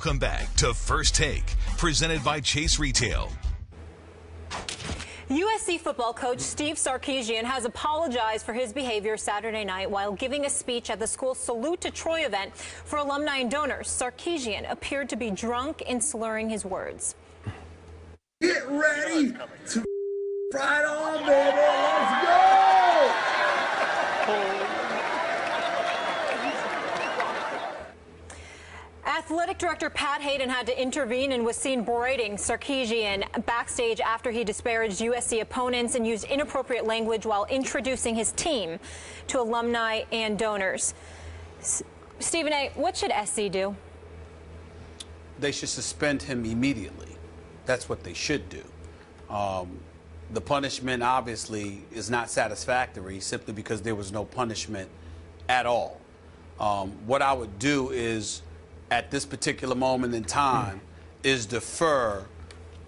Welcome back to First Take, presented by Chase Retail. USC football coach Steve Sarkisian has apologized for his behavior Saturday night while giving a speech at the school's Salute to Troy event for alumni and donors. Sarkisian appeared to be drunk and slurring his words. Get ready to fight on, baby. Let's go! Athletic director Pat Hayden had to intervene and was seen berating Sarkisian backstage after he disparaged USC opponents and used inappropriate language while introducing his team to alumni and donors. Stephen A., what should SC do? They should suspend him immediately. That's what they should do. The punishment obviously is not satisfactory simply because there was no punishment at all. What I would do is, at this particular moment in time, is defer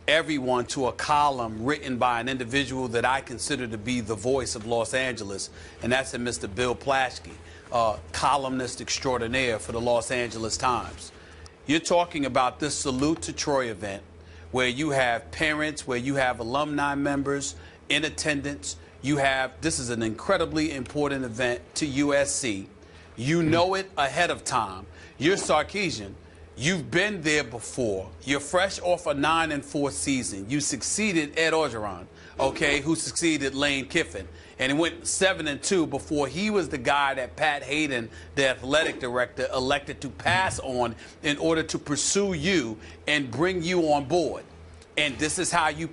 everyone to a column written by an individual that I consider to be the voice of Los Angeles, and that's in Mr. Bill Plaschke, columnist extraordinaire for the Los Angeles Times. You're talking about this Salute to Troy event where you have parents, where you have alumni members in attendance. This is an incredibly important event to USC. You know it ahead of time. You're Sarkisian. You've been there before. You're fresh off a 9-4 season. You succeeded Ed Orgeron, okay, who succeeded Lane Kiffin. And he went 7-2 before he was the guy that Pat Hayden, the athletic director, elected to pass on in order to pursue you and bring you on board. And this is how you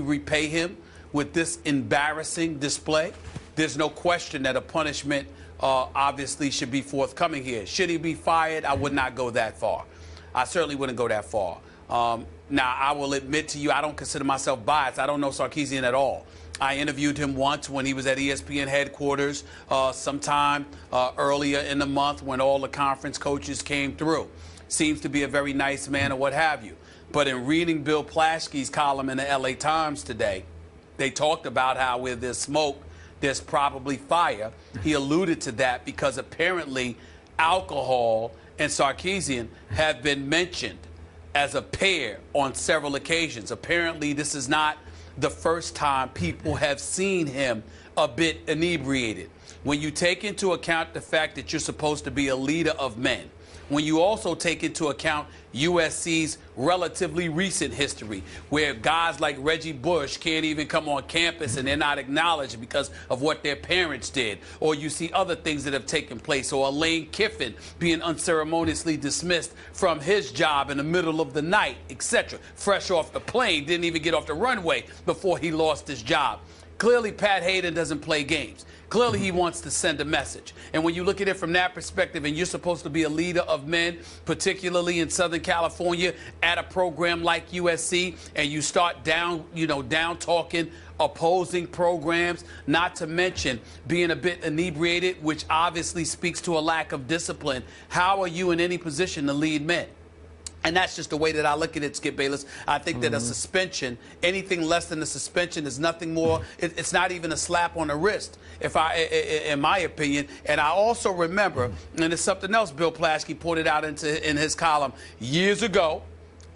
repay him with this embarrassing display. There's no question that a punishment obviously should be forthcoming here. Should he be fired? I would not go that far. I certainly wouldn't go that far. Now, I will admit to you, I don't consider myself biased. I don't know Sarkisian at all. I interviewed him once when he was at ESPN headquarters sometime earlier in the month when all the conference coaches came through. Seems to be a very nice man or what have you. But in reading Bill Plaschke's column in the LA Times today, they talked about how where there's smoke, there's probably fire. He alluded to that because apparently alcohol and Sarkisian have been mentioned as a pair on several occasions. Apparently this is not the first time people have seen him a bit inebriated. When you take into account the fact that you're supposed to be a leader of men, when you also take into account USC's relatively recent history, where guys like Reggie Bush can't even come on campus and they're not acknowledged because of what their parents did, or you see other things that have taken place, or Lane Kiffin being unceremoniously dismissed from his job in the middle of the night, etc., fresh off the plane, didn't even get off the runway before he lost his job. Clearly, Pat Hayden doesn't play games. Clearly, he wants to send a message. And when you look at it from that perspective, and you're supposed to be a leader of men, particularly in Southern California, at a program like USC, and you start down talking opposing programs, not to mention being a bit inebriated, which obviously speaks to a lack of discipline, how are you in any position to lead men? And that's just the way that I look at it, Skip Bayless. I think that a suspension, anything less than a suspension, is nothing more. It's not even a slap on the wrist, in my opinion. And I also remember, and it's something else Bill Plaschke pointed out in his column years ago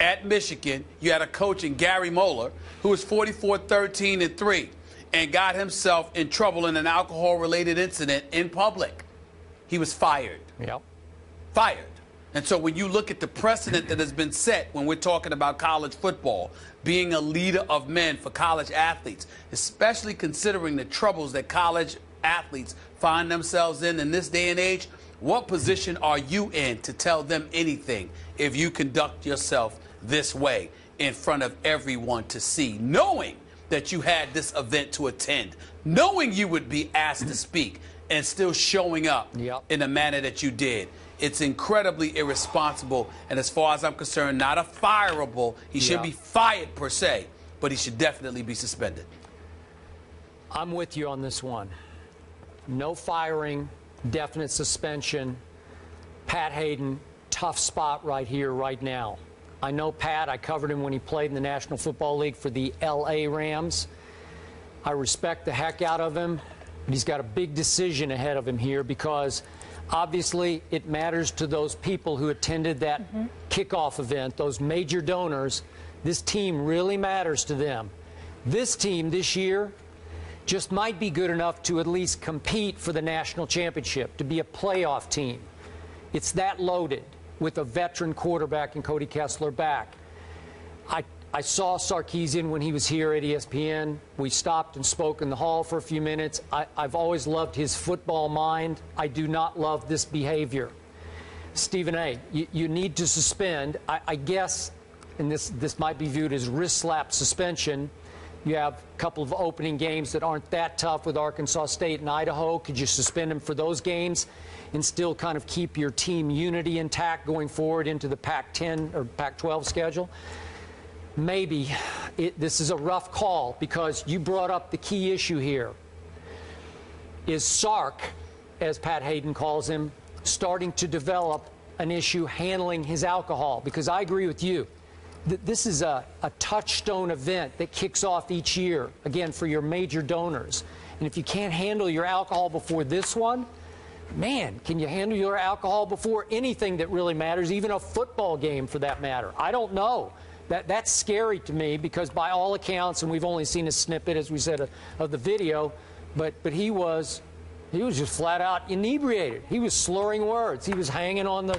at Michigan. You had a coach in Gary Moeller who was 44-13-3 and got himself in trouble in an alcohol-related incident in public. He was fired. Yep. Fired. And so when you look at the precedent that has been set when we're talking about college football, being a leader of men for college athletes, especially considering the troubles that college athletes find themselves in this day and age, what position are you in to tell them anything if you conduct yourself this way in front of everyone to see, knowing that you had this event to attend, knowing you would be asked to speak, and still showing up in the manner that you did? It's incredibly irresponsible, and as far as I'm concerned, not a fireable. He should be fired per se, but he should definitely be suspended. I'm with you on this one. No firing, definite suspension. Pat Hayden, tough spot right here, right now. I know Pat. I covered him when he played in the National Football League for the L.A. Rams. I respect the heck out of him, but he's got a big decision ahead of him here because Obviously, it matters to those people who attended that kickoff event, those major donors. This team really matters to them. This team this year just might be good enough to at least compete for the national championship, to be a playoff team. It's that loaded with a veteran quarterback and Cody Kessler back. I saw Sarkisian when he was here at ESPN. We stopped and spoke in the hall for a few minutes. I've always loved his football mind. I do not love this behavior. Stephen A., you need to suspend. I guess, and this might be viewed as wrist slap suspension. You have a couple of opening games that aren't that tough with Arkansas State and Idaho. Could you suspend him for those games and still kind of keep your team unity intact going forward into the Pac-10 or Pac-12 schedule? Maybe. This is a rough call because you brought up the key issue here. Is Sark, as Pat Hayden calls him, starting to develop an issue handling his alcohol? Because I agree with you. This is a touchstone event that kicks off each year, again, for your major donors. And if you can't handle your alcohol before this one, man, can you handle your alcohol before anything that really matters, even a football game for that matter? I don't know. That's scary to me because by all accounts, and we've only seen a snippet, as we said, of the video, but he was just flat out inebriated. He was slurring words. He was hanging on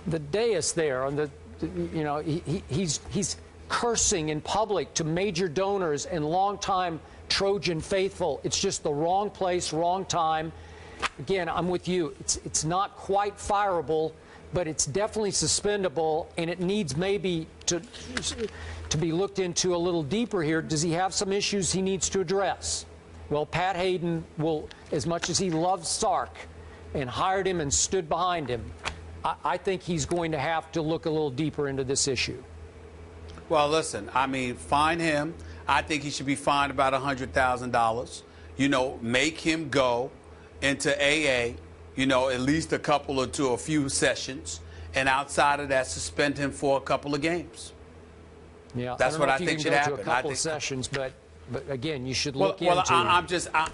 the dais there, on the, you know, he's cursing in public to major donors and longtime Trojan faithful. It's just the wrong place, wrong time. Again, I'm with you. It's not quite fireable, but it's definitely suspendable, and it needs maybe to be looked into a little deeper here. Does he have some issues he needs to address? Well, Pat Hayden will, as much as he loves Sark and hired him and stood behind him, I think he's going to have to look a little deeper into this issue. Well, listen, I mean, fine him. I think he should be fined about $100,000. You know, make him go into AA, you know, at least a couple or a few sessions, and outside of that, suspend him for a couple of games. Yeah, that's what I think should happen. A couple of sessions, but again, you should look into. Well,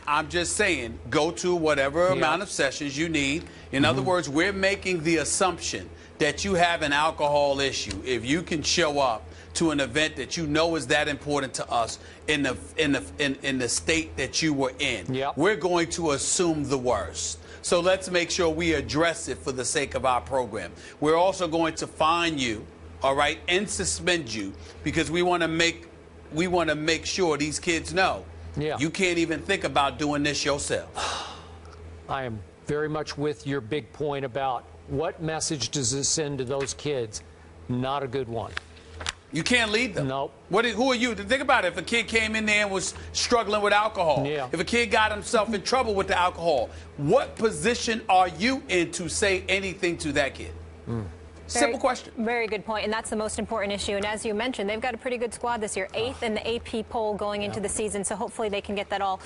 I'm just saying, go to whatever amount of sessions you need. In other words, we're making the assumption that you have an alcohol issue. If you can show up to an event that you know is that important to us in the state that you were in, we're going to assume the worst. So let's make sure we address it for the sake of our program. We're also going to fine you, all right, and suspend you because we want to make sure these kids know you can't even think about doing this yourself. I am very much with your big point about what message does this send to those kids? Not a good one. You can't lead them. Nope. Who are you? Think about it. If a kid came in there and was struggling with alcohol, if a kid got himself in trouble with the alcohol, what position are you in to say anything to that kid? Simple question. Very good point, and that's the most important issue. And as you mentioned, they've got a pretty good squad this year, 8th in the AP poll going into the season, so hopefully they can get that all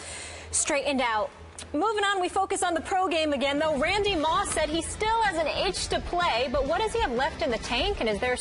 straightened out. Moving on, we focus on the pro game again, though. Randy Moss said he still has an itch to play, but what does he have left in the tank, and is there